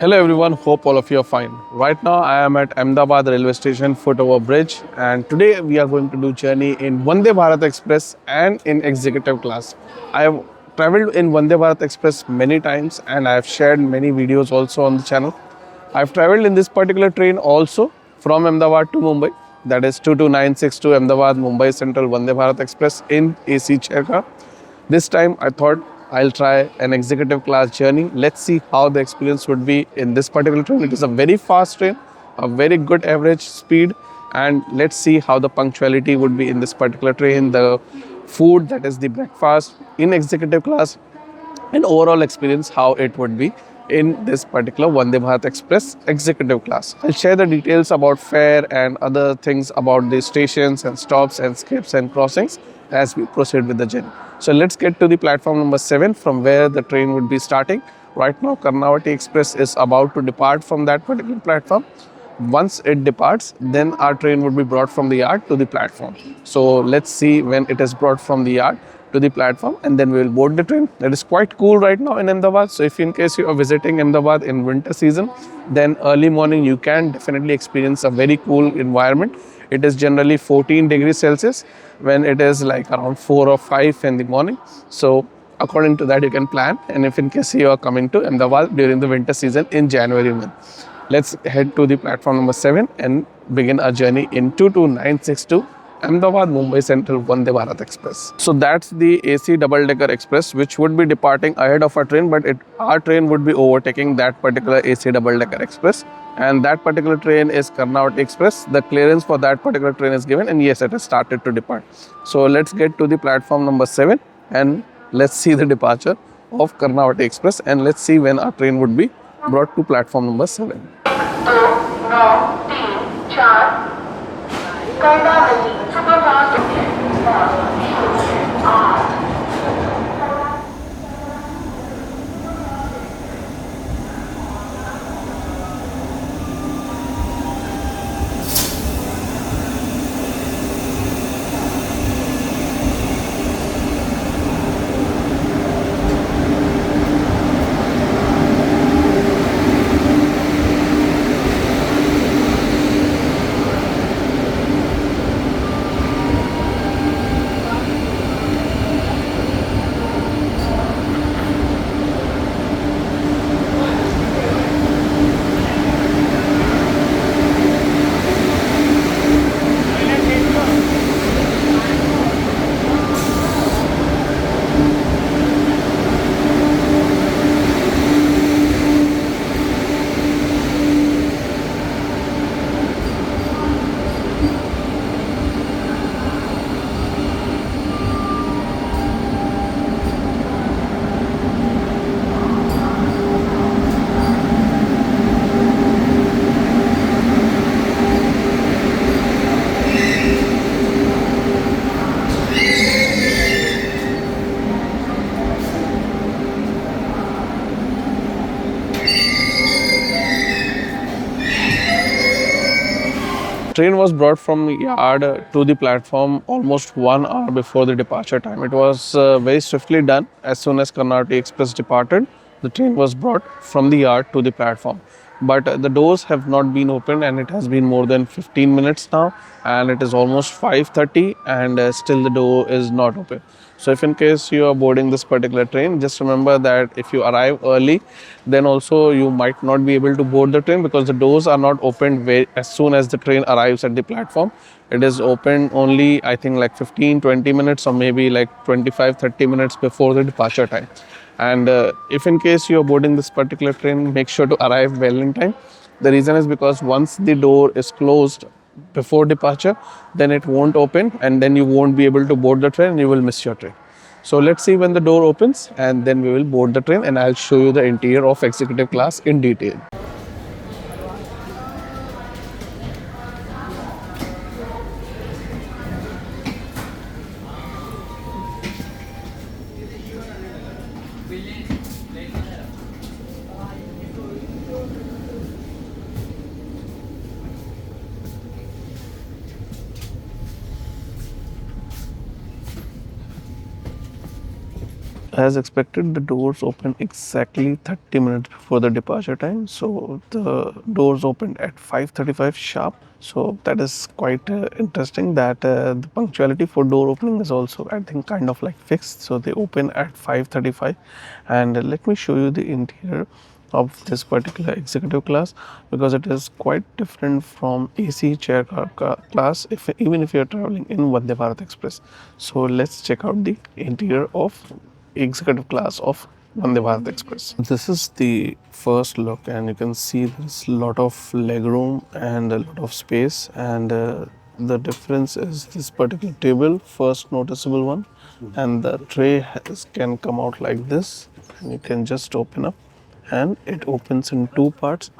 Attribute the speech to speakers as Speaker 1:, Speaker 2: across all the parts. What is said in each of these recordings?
Speaker 1: Hello everyone, hope all of you are fine. Right now I am at Ahmedabad railway station footover bridge and today we are going to do journey in Vande Bharat Express and in executive class. I have travelled in Vande Bharat Express many times and I have shared many videos also on the channel. I have travelled in this particular train also from Ahmedabad to Mumbai, that is 22962 Ahmedabad Mumbai Central Vande Bharat Express in AC chair car. This time I thought I'll try an executive class journey. Let's see how the experience would be in this particular train. It is a very fast train, a very good average speed, and let's see how the punctuality would be in this particular train, the food, that is the breakfast in executive class, and overall experience how it would be in this particular Vande Bharat Express executive class. I'll share the details about fare and other things about the stations and stops and skips and crossings as we proceed with the journey. So let's get to the platform number 7 from where the train would be starting. Right now Karnavati Express is about to depart from that particular platform. Once it departs, then our train would be brought from the yard to the platform. So let's see when it is brought from the yard to the platform and then we will board the train. It is quite cool right now in Ahmedabad. So if in case you are visiting Ahmedabad in winter season, then early morning you can definitely experience a very cool environment. It is generally 14 degrees Celsius when it is like around 4 or 5 in the morning. So according to that you can plan, and if in case you are coming to Ahmedabad during the winter season in January month. Let's head to the platform number 7 and begin our journey in 22962 Ahmedabad Mumbai Central Vande Bharat Express. So that's the AC double decker express which would be departing ahead of our train, but our train would be overtaking that particular AC double decker express, and that particular train is Karnavati Express. The clearance for that particular train is given and yes, it has started to depart. So let's get to the platform number 7 and let's see the departure of Karnavati Express and let's see when our train would be brought to platform number 7. Train was brought from yard to the platform almost 1 hour before the departure time. It was very swiftly done. As soon as Karnataka Express departed, the train was brought from the yard to the platform. But the doors have not been opened and it has been more than 15 minutes now and it is almost 5:30 and still the door is not open. So if in case you are boarding this particular train, just remember that if you arrive early, then also you might not be able to board the train because the doors are not opened as soon as the train arrives at the platform. It is open only, I think, like 15-20 minutes or maybe like 25-30 minutes before the departure time. And if in case you are boarding this particular train, make sure to arrive well in time. The reason is because once the door is closed before departure, then it won't open and then you won't be able to board the train and you will miss your train. So let's see when the door opens and then we will board the train and I'll show you the interior of executive class in detail. As expected, the doors opened exactly 30 minutes before the departure time. So the doors opened at 5:35 sharp. So that is quite interesting that the punctuality for door opening is also, I think, kind of like fixed. So they open at 5:35. And let me show you the interior of this particular executive class, because it is quite different from AC chair car class, if even if you are traveling in Vande Bharat Express. So let's check out the interior of executive class of Vande Bharat Express. This is the first look, and you can see there's a lot of leg room and a lot of space. And the difference is this particular table, first noticeable one, and the tray can come out like this, and you can just open up, and it opens in two parts.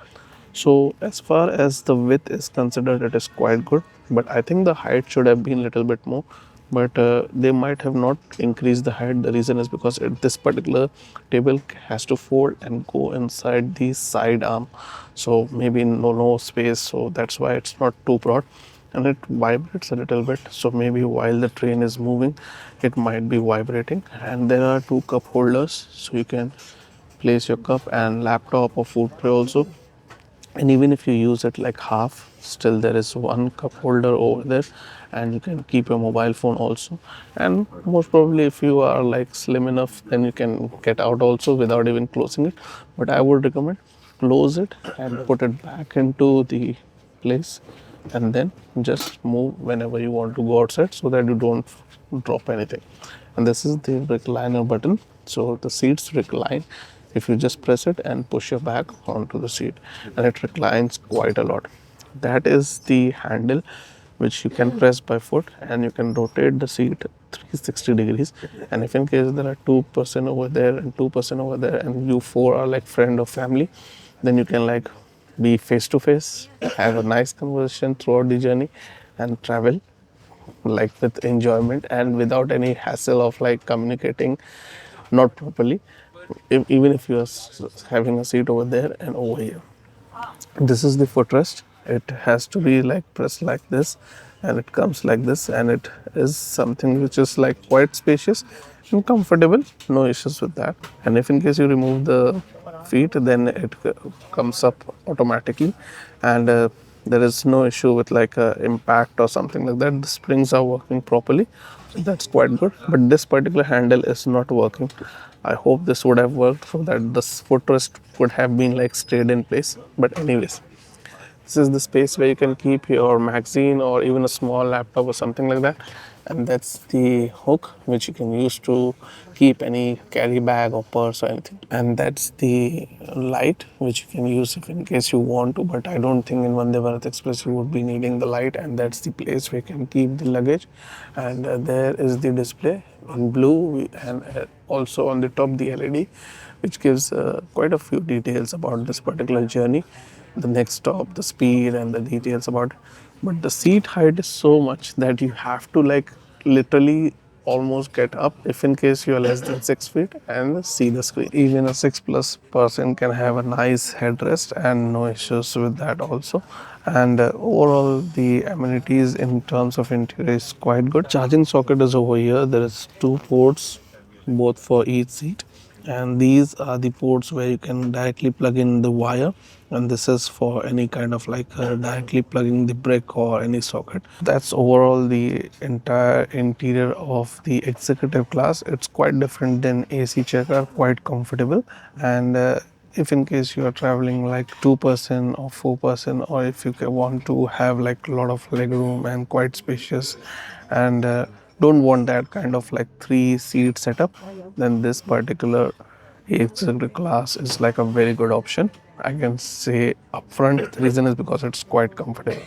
Speaker 1: So as far as the width is considered, it is quite good, but I think the height should have been a little bit more. But they might have not increased the height. The reason is because this particular table has to fold and go inside the side arm, so maybe no space. So that's why it's not too broad, and it vibrates a little bit. So maybe while the train is moving, it might be vibrating. And there are two cup holders, so you can place your cup and laptop or food tray also. And even if you use it like half, still there is one cup holder over there, and you can keep your mobile phone also. And most probably, if you are like slim enough, then you can get out also without even closing it. But I would recommend close it and put it back into the place, and then just move whenever you want to go outside, so that you don't drop anything. And this is the recliner button, so the seats recline if you just press it and push your back onto the seat, and it reclines quite a lot. That is the handle which you can press by foot, and you can rotate the seat 360 degrees. And if in case there are 2% over there and 2% over there, and you four are like friend or family, then you can like be face to face, have a nice conversation throughout the journey, and travel like with enjoyment and without any hassle of like communicating not properly, even if you are having a seat over there and over here. This is the footrest. It has to be like pressed like this, and it comes like this, and it is something which is like quite spacious and comfortable. No issues with that. And if in case you remove the feet, then it comes up automatically, and there is no issue with like impact or something like that. The springs are working properly, so that's quite good. But this particular handle is not working. I hope this would have worked, so that this footrest would have been like stayed in place. But anyways, this is the space where you can keep your magazine or even a small laptop or something like that. And that's the hook which you can use to keep any carry bag or purse or anything. And that's the light which you can use if in case you want to. But I don't think in Vande Bharat Express you would be needing the light. And that's the place where you can keep the luggage. And there is the display in blue, and also on the top the LED, which gives quite a few details about this particular journey, the next stop, the speed, and the details about it. But the seat height is so much that you have to like literally almost get up if in case you are less than 6 feet and see the screen. Even a 6+ person can have a nice headrest, and no issues with that also. And overall the amenities in terms of interior is quite good. Charging socket is over here. There is two ports, both for each seat, and these are the ports where you can directly plug in the wire, and this is for any kind of like directly plugging the brick or any socket. That's overall the entire interior of the executive class. It's quite different than AC chair car, quite comfortable. And if in case you are traveling like 2% or 4%, or if you want to have like a lot of leg room and quite spacious, and don't want that kind of like 3-seat setup, then this particular executive class is like a very good option. I can say upfront. The reason is because it's quite comfortable.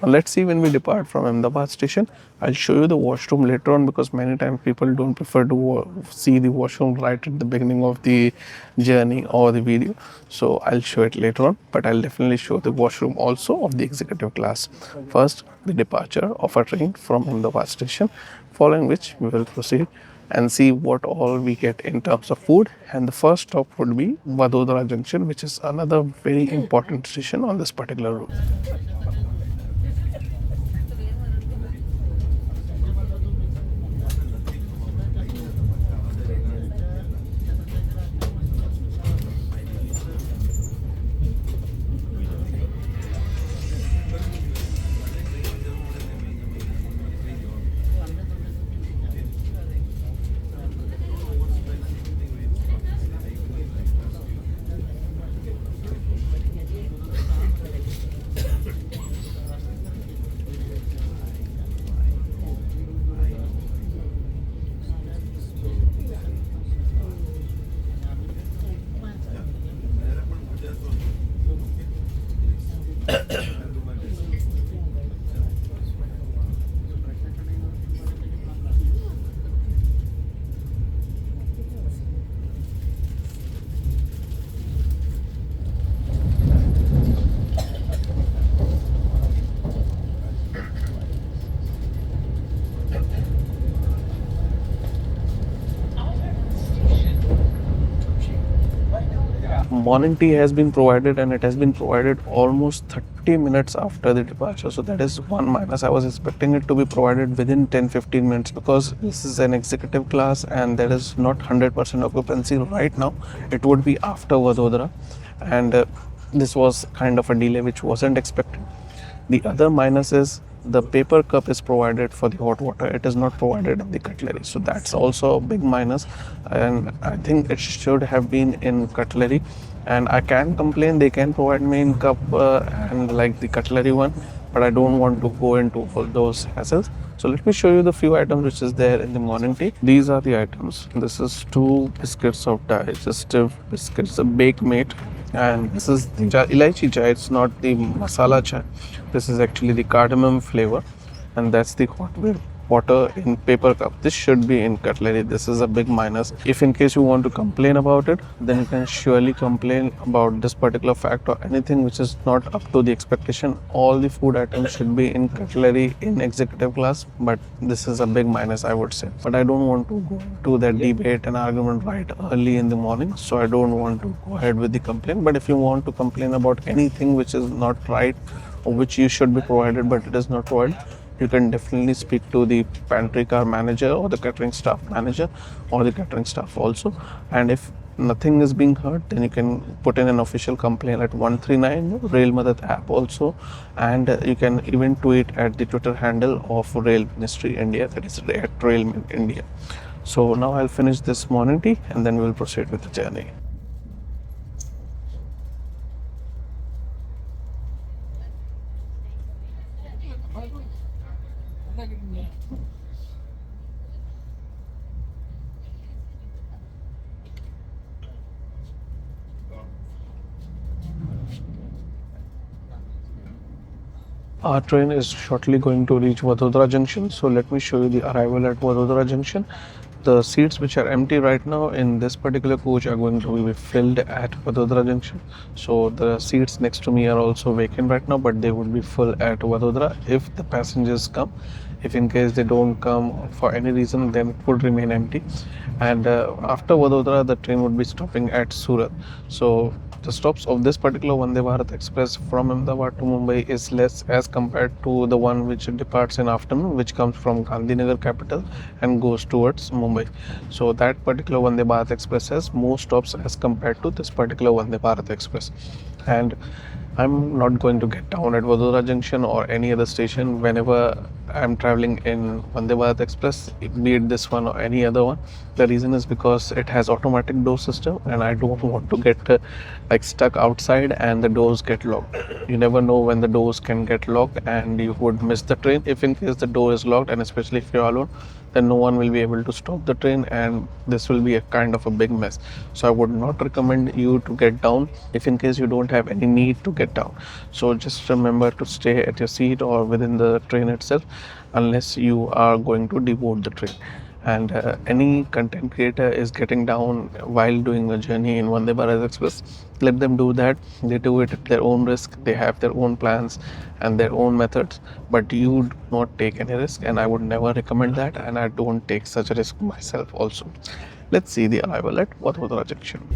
Speaker 1: Now let's see when we depart from Ahmedabad station. I'll show you the washroom later on, because many times people don't prefer to see the washroom right at the beginning of the journey or the video. So I'll show it later on, but I'll definitely show the washroom also of the executive class. First, the departure of a train from Ahmedabad station, following which we will proceed and see what all we get in terms of food. And the first stop would be Vadodara Junction, which is another very important station on this particular route. Morning tea has been provided, and it has been provided almost 30 minutes after the departure. So that is one minus. I was expecting it to be provided within 10-15 minutes, because this is an executive class and there is not 100% occupancy right now. It would be after Vadodara, and this was kind of a delay which wasn't expected. The other minus is the paper cup is provided for the hot water. It is not provided in the cutlery. So that's also a big minus. And I think it should have been in cutlery. And I can complain, they can provide me in cup and like the cutlery one, but I don't want to go into all those hassles. So let me show you the few items which is there in the morning tea. These are the items. This is 2 biscuits of digestive biscuits, a bake mate, and this is the elaichi chai. It's not the masala chai. This is actually the cardamom flavor, and that's the hot water in paper cup. This should be in cutlery. This is a big minus. If in case you want to complain about it, then you can surely complain about this particular fact or anything which is not up to the expectation. All the food items should be in cutlery in executive class, but this is a big minus, I would say. But I don't want to go to that debate and argument right early in the morning, so I don't want to go ahead with the complaint. But if you want to complain about anything which is not right or which you should be provided but it is not provided, you can definitely speak to the pantry car manager or the catering staff manager or the catering staff also. And if nothing is being heard, then you can put in an official complaint at 139 Rail Madad app also, and you can even tweet at the Twitter handle of Rail Ministry India, that is at Rail India. So now I'll finish this morning tea and then we'll proceed with the journey. Our train is shortly going to reach Vadodara Junction. So let me show you the arrival at Vadodara Junction. The seats which are empty right now in this particular coach are going to be filled at Vadodara Junction. So the seats next to me are also vacant right now, but they would be full at Vadodara if the passengers come. If in case they don't come for any reason, then it would remain empty. And after Vadodara, the train would be stopping at Surat. So the stops of this particular Vande Bharat Express from Ahmedabad to Mumbai is less as compared to the one which departs in afternoon, which comes from Gandhinagar capital and goes towards Mumbai. So that particular Vande Bharat Express has more stops as compared to this particular Vande Bharat Express. And I'm not going to get down at Vadodara Junction or any other station whenever I'm traveling in Vande Bharat Express, be it this one or any other one. The reason is because it has automatic door system, and I don't want to get like stuck outside and the doors get locked. You never know when the doors can get locked and you would miss the train if in case the door is locked, and especially if you're alone, then no one will be able to stop the train and this will be a kind of a big mess. So I would not recommend you to get down if in case you don't have any need to get down. So just remember to stay at your seat or within the train itself unless you are going to deboard the train. And any content creator is getting down while doing a journey in Vande Bharat Express, let them do that. They do it at their own risk. They have their own plans and their own methods, but you do not take any risk, and I would never recommend that, and I don't take such a risk myself also. Let's see the arrival at Vadodara Junction.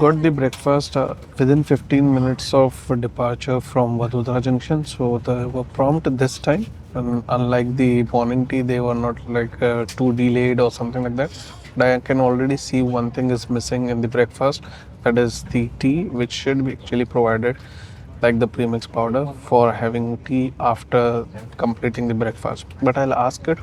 Speaker 1: got the breakfast within 15 minutes of departure from Vadodara Junction. So they were prompt this time. And unlike the morning tea, they were not like too delayed or something like that. But I can already see one thing is missing in the breakfast. That is the tea, which should be actually provided like the premix powder for having tea after completing the breakfast. But I'll ask it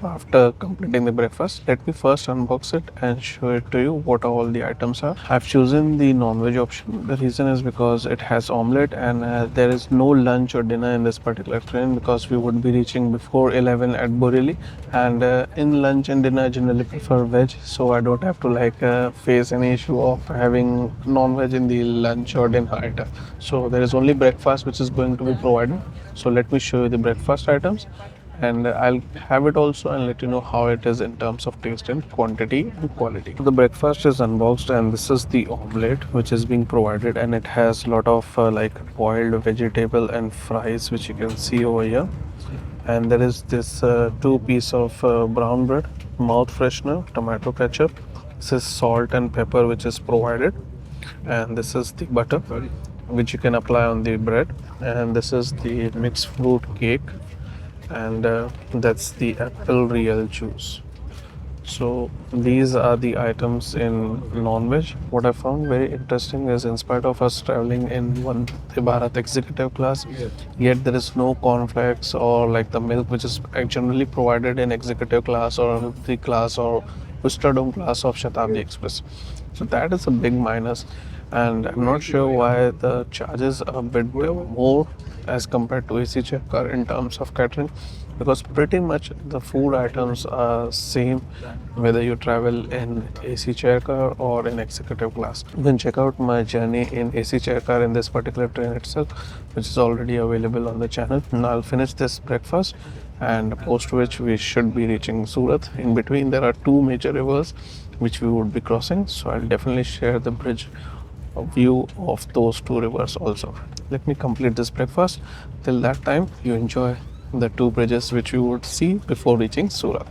Speaker 1: after completing the breakfast. Let me first unbox it and show it to you what all the items are. I've chosen the non-veg option. The reason is because it has omelette, and there is no lunch or dinner in this particular train because we would be reaching before 11 at Boreli, and in lunch and dinner I generally prefer veg, so I don't have to face any issue of having non-veg in the lunch or dinner item. So there is only breakfast which is going to be provided. So let me show you the breakfast items, and I'll have it also and let you know how it is in terms of taste and quantity and quality. The breakfast is unboxed, and this is the omelette which is being provided, and it has a lot of boiled vegetable and fries which you can see over here. And there is this two piece of brown bread, mouth freshener, tomato ketchup. This is salt and pepper which is provided, and this is the butter which you can apply on the bread, and this is the mixed fruit cake, and that's the apple real juice. So these are the items in non-veg. What I found very interesting is, in spite of us traveling in Vande Bharat executive class, yet there is no cornflakes or like the milk which is generally provided in executive class or the class or Wisdom class of Shatabdi Express. So that is a big minus, and I'm not sure why the charges are a bit more as compared to AC chair car in terms of catering, because pretty much the food items are same whether you travel in AC chair car or in executive class. You can check out my journey in AC chair car in this particular train itself, which is already available on the channel. Now I'll finish this breakfast, and post which we should be reaching Surat. In between there are two major rivers which we would be crossing, so I'll definitely share the bridge view of those two rivers also. Let me complete this breakfast. Till that time, you enjoy the two bridges which you would see before reaching Surat.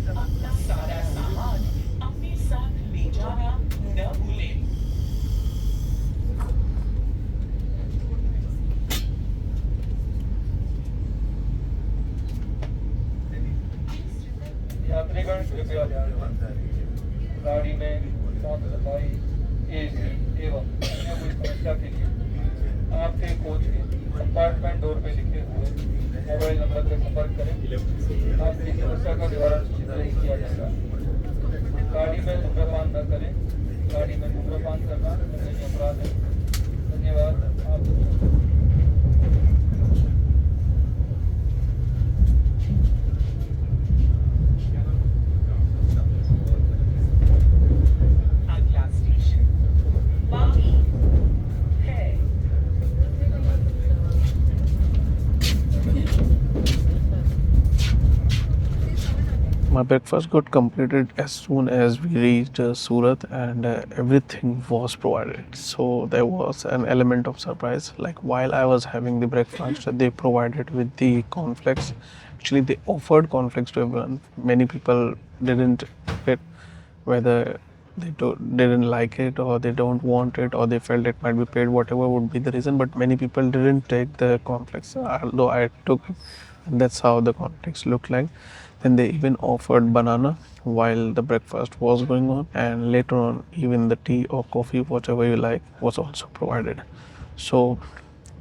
Speaker 2: अपना सारा सामान अपने साथ ले जाना न भूलें। यात्रीगण कृपया ध्यान दें। गाड़ी में साफ सफाई, एसी एवं अन्य कोई समस्या के लिए आपके कोच के कंपार्टमेंट डोर पे लिखे हुए मोबाइल नंबर पर संपर्क करें। आपकी समस्या का निवारण शीघ्र ही किया जाएगा। गाड़ी में धूम्रपान न करें। गाड़ी में धूम्रपान करना दंडनीय अपराध है। धन्यवाद। आप अगला स्टेशन वापी है।
Speaker 1: My breakfast got completed as soon as we reached Surat, and everything was provided. So there was an element of surprise. Like while I was having the breakfast, they provided with the cornflakes. Actually, they offered cornflakes to everyone. Many people didn't fit, whether didn't like it or they don't want it or they felt it might be paid, whatever would be the reason. But many people didn't take the cornflakes, although I took it, and that's how the cornflakes looked like. Then they even offered banana while the breakfast was going on, and later on, even the tea or coffee, whatever you like, was also provided. So,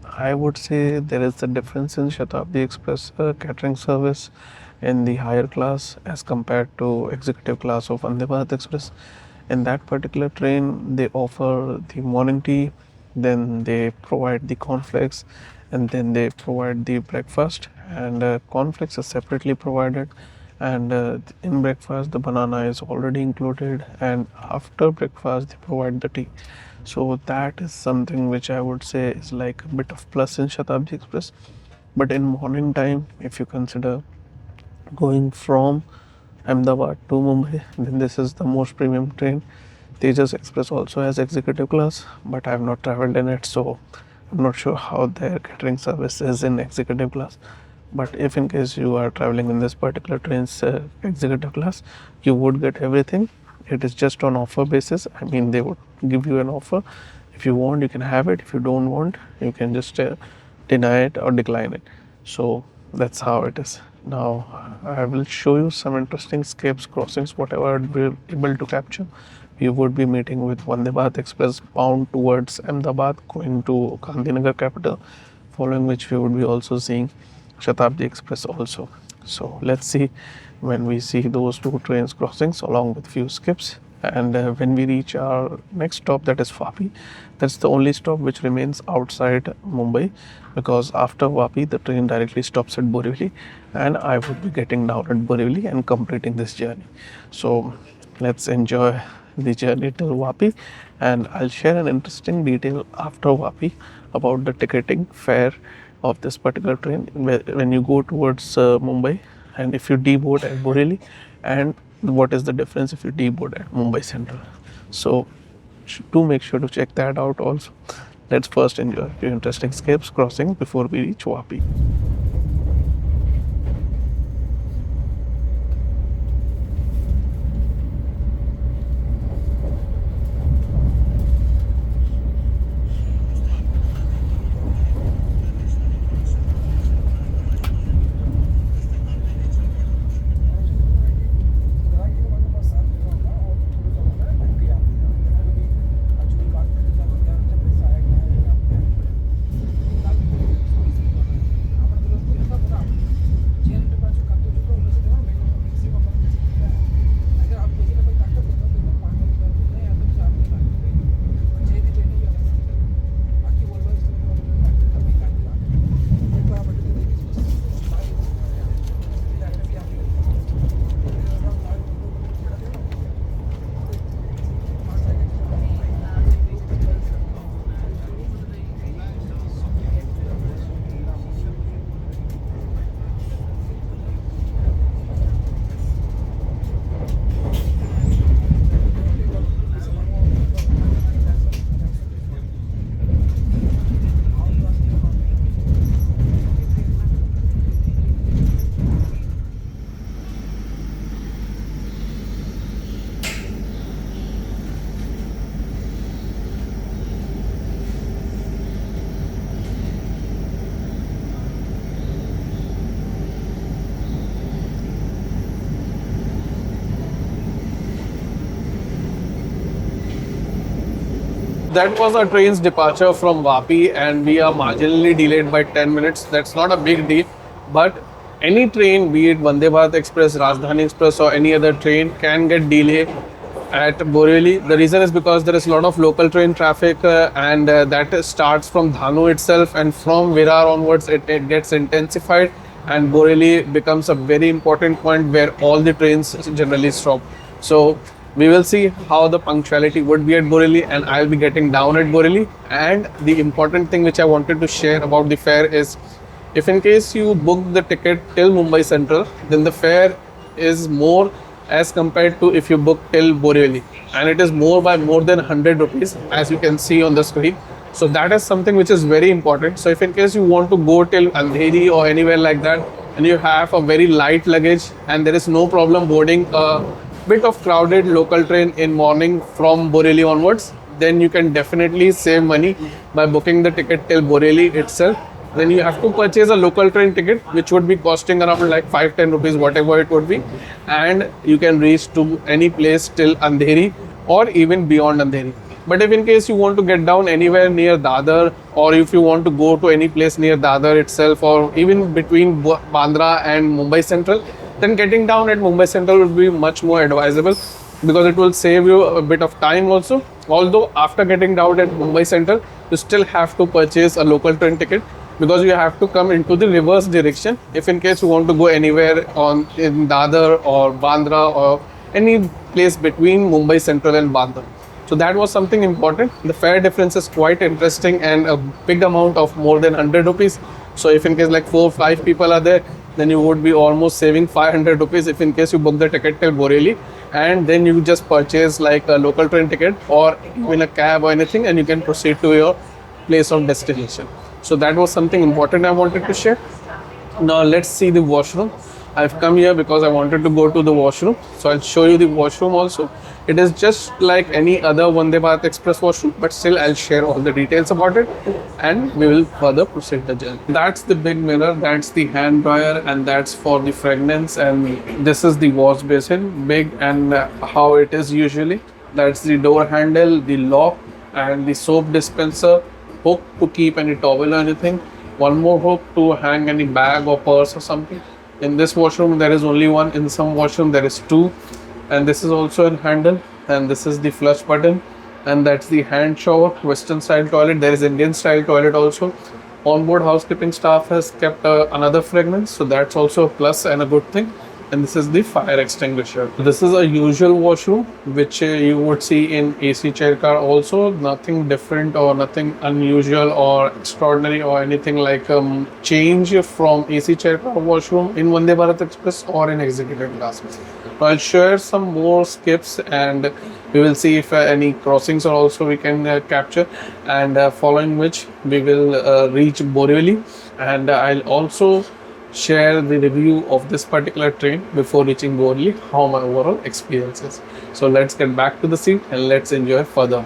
Speaker 1: I would say there is a difference in Shatabdi Express catering service in the higher class as compared to executive class of Vande Bharat Express. In that particular train, they offer the morning tea, then they provide the cornflakes, and then they provide the breakfast. And cornflakes are separately provided. And in breakfast, the banana is already included, and after breakfast, they provide the tea. So that is something which I would say is like a bit of plus in Shatabdi Express. But in morning time, if you consider going from Ahmedabad to Mumbai, then this is the most premium train. Tejas Express also has executive class, but I have not traveled in it, so I'm not sure how their catering service is in executive class. But if in case you are traveling in this particular train's executive class, you would get everything. It is just on offer basis. I mean, they would give you an offer. If you want, you can have it. If you don't want, you can just deny it or decline it. So that's how it is. Now I will show you some interesting escapes crossings, whatever we're able to capture. We would be meeting with Vande Bharat Express bound towards Ahmedabad, going to Gandhinagar capital, following which we would be also seeing Shatabdi Express also. So let's see when we see those two trains crossings along with few skips. And when we reach our next stop, that is Vapi, that's the only stop which remains outside Mumbai, because after Vapi the train directly stops at Borivali, and I would be getting down at Borivali and completing this journey. So let's enjoy the journey till Vapi, and I'll share an interesting detail after Vapi about the ticketing fare of this particular train when you go towards Mumbai, and if you deboard at Borivali, and what is the difference if you deboard at Mumbai Central. So do make sure to check that out also. Let's first enjoy a few interesting escapes crossing before we reach Vapi. That was our train's departure from Vapi, and we are marginally delayed by 10 minutes. That's not a big deal, but any train, be it Vande Bharat Express, Rajdhani Express, or any other train, can get delayed at Borivali. The reason is because there is a lot of local train traffic, and that starts from Dhanu itself, and from Virar onwards, it gets intensified, and Borivali becomes a very important point where all the trains generally stop. So we will see how the punctuality would be at Borivali, and I'll be getting down at Borivali. And the important thing which I wanted to share about the fare is, if in case you book the ticket till Mumbai Central, then the fare is more as compared to if you book till Borivali, and it is more by more than 100 rupees, as you can see on the screen. So that is something which is very important. So if in case you want to go till Andheri or anywhere like that, and you have a very light luggage, and there is no problem boarding a bit of crowded local train in morning from Borivali onwards, then you can definitely save money by booking the ticket till Borivali itself. Then you have to purchase a local train ticket, which would be costing around like 5-10 rupees, whatever it would be, and you can reach to any place till Andheri or even beyond Andheri. But if in case you want to get down anywhere near Dadar, or if you want to go to any place near Dadar itself, or even between Bandra and Mumbai Central, then getting down at Mumbai Central would be much more advisable, because it will save you a bit of time also. Although after getting down at Mumbai Central, you still have to purchase a local train ticket, because you have to come into the reverse direction if in case you want to go anywhere in Dadar or Bandra or any place between Mumbai Central and Bandra. So that was something important. The fare difference is quite interesting, and a big amount of more than 100 rupees. So if in case like 4 or 5 people are there, then you would be almost saving 500 rupees if in case you book the ticket till Borivali, and then you just purchase like a local train ticket or even a cab or anything, and you can proceed to your place of destination. So that was something important I wanted to share. Now let's see the washroom. I've come here because I wanted to go to the washroom. So I'll show you the washroom also. It is just like any other Vande Bharat Express washroom, but still I'll share all the details about it, and we will further proceed the journey. That's the big mirror, that's the hand dryer, and that's for the fragrance, and this is the wash basin, big and how it is usually. That's the door handle, the lock, and the soap dispenser, hook to keep any towel or anything, one more hook to hang any bag or purse or something. In this washroom there is only one, in some washroom there is two, and this is also a handle, and this is the flush button, and that's the hand shower, western style toilet. There is Indian style toilet also. Onboard housekeeping staff has kept another fragrance, so that's also a plus and a good thing. And this is the fire extinguisher. This is a usual washroom which you would see in AC chair car also. Nothing different or nothing unusual or extraordinary or anything like change from AC chair car washroom in Vande Bharat Express or in executive class. So I'll share some more skips, and we will see if any crossings are also we can capture, and following which we will reach Borivali, and I'll also share the review of this particular train before reaching Borivali, how my overall experience is. So let's get back to the seat and let's enjoy further.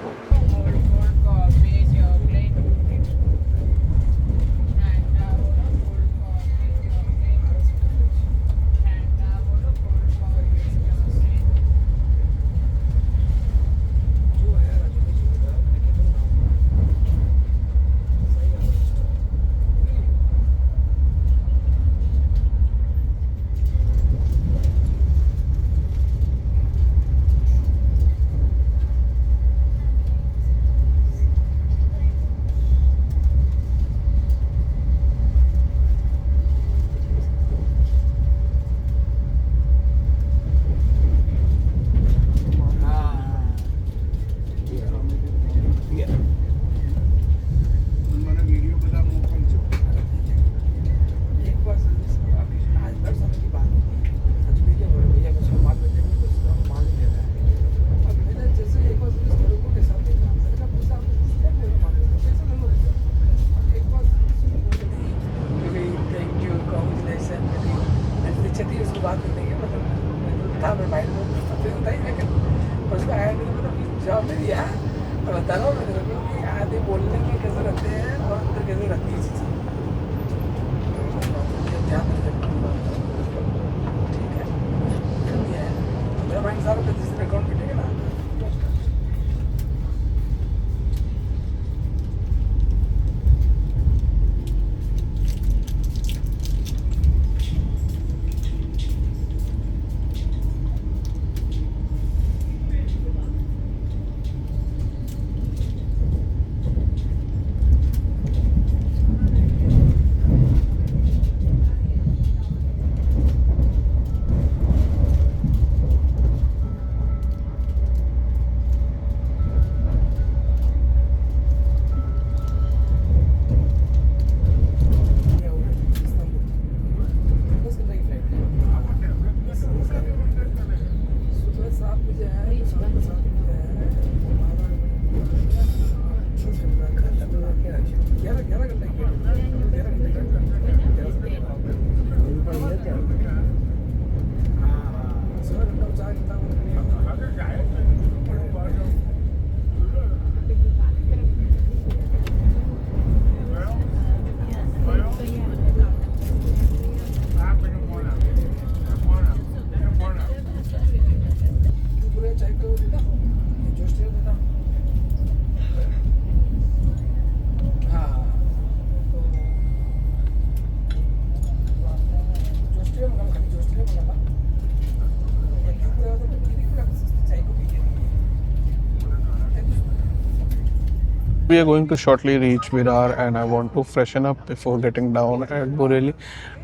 Speaker 1: We are going to shortly reach Virar, and I want to freshen up before getting down at Boreli,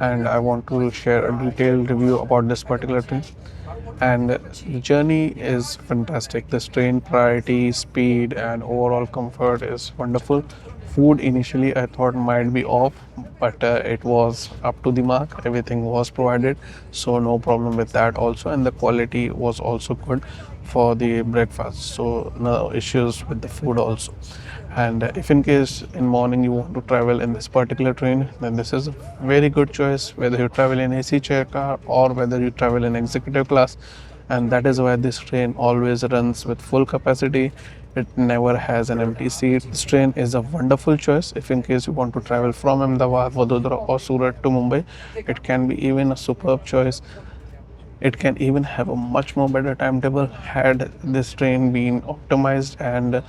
Speaker 1: and I want to share a detailed review about this particular train. And the journey is fantastic. This train priority, speed, and overall comfort is wonderful. Food initially I thought might be off, but it was up to the mark. Everything was provided, so no problem with that also, and the quality was also good for the breakfast, so no issues with the food also. And if in case in morning you want to travel in this particular train, then this is a very good choice, whether you travel in AC chair car or whether you travel in executive class. And that is why this train always runs with full capacity. It never has an empty seat. This train is a wonderful choice if in case you want to travel from Ahmedabad, Vadodara or Surat to Mumbai. It can be even a superb choice. It can even have a much more better timetable had this train been optimized and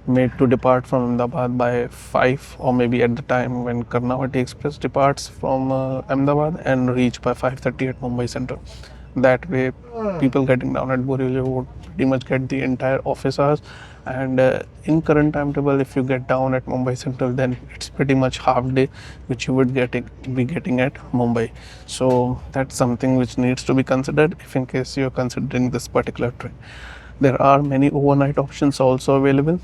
Speaker 1: made to depart from Ahmedabad by 5, or maybe at the time when Karnavati Express departs from Ahmedabad and reach by 5:30 at Mumbai Central. That way, people getting down at Borivali would pretty much get the entire office hours. And in current timetable, if you get down at Mumbai Central, then it's pretty much half day, which you would be getting at Mumbai. So that's something which needs to be considered if in case you're considering this particular train. There are many overnight options also available.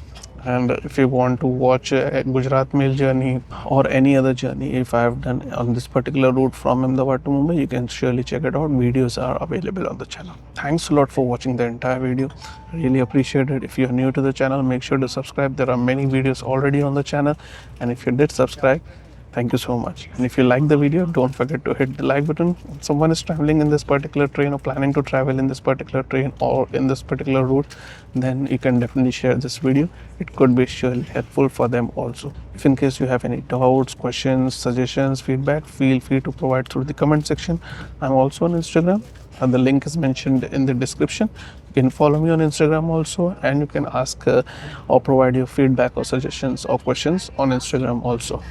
Speaker 1: And if you want to watch a Gujarat Mail journey or any other journey, if I have done on this particular route from Ahmedabad to Mumbai, you can surely check it out. Videos are available on the channel. Thanks a lot for watching the entire video. Really appreciate it. If you're new to the channel, make sure to subscribe. There are many videos already on the channel. And if you did subscribe, thank you so much. And if you like the video, don't forget to hit the like button. If someone is traveling in this particular train or planning to travel in this particular train or in this particular route, then you can definitely share this video. It could be surely helpful for them also. If in case you have any doubts, questions, suggestions, feedback, feel free to provide through the comment section. I'm also on Instagram, and the link is mentioned in the description. You can follow me on Instagram also, and you can ask or provide your feedback or suggestions or questions on Instagram also.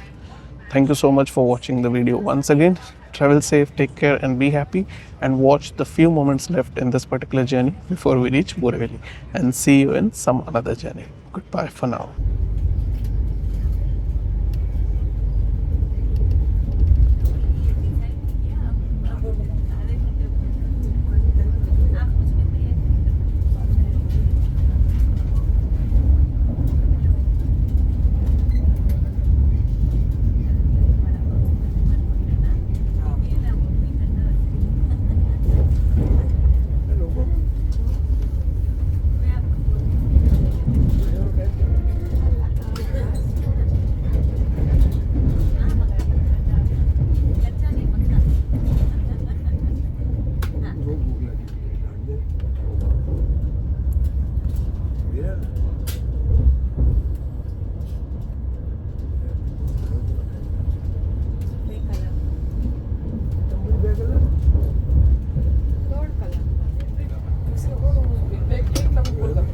Speaker 1: Thank you so much for watching the video once again. Travel safe, take care and be happy, and watch the few moments left in this particular journey before we reach Borivali, and see you in some another journey. Goodbye for now.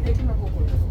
Speaker 2: एक number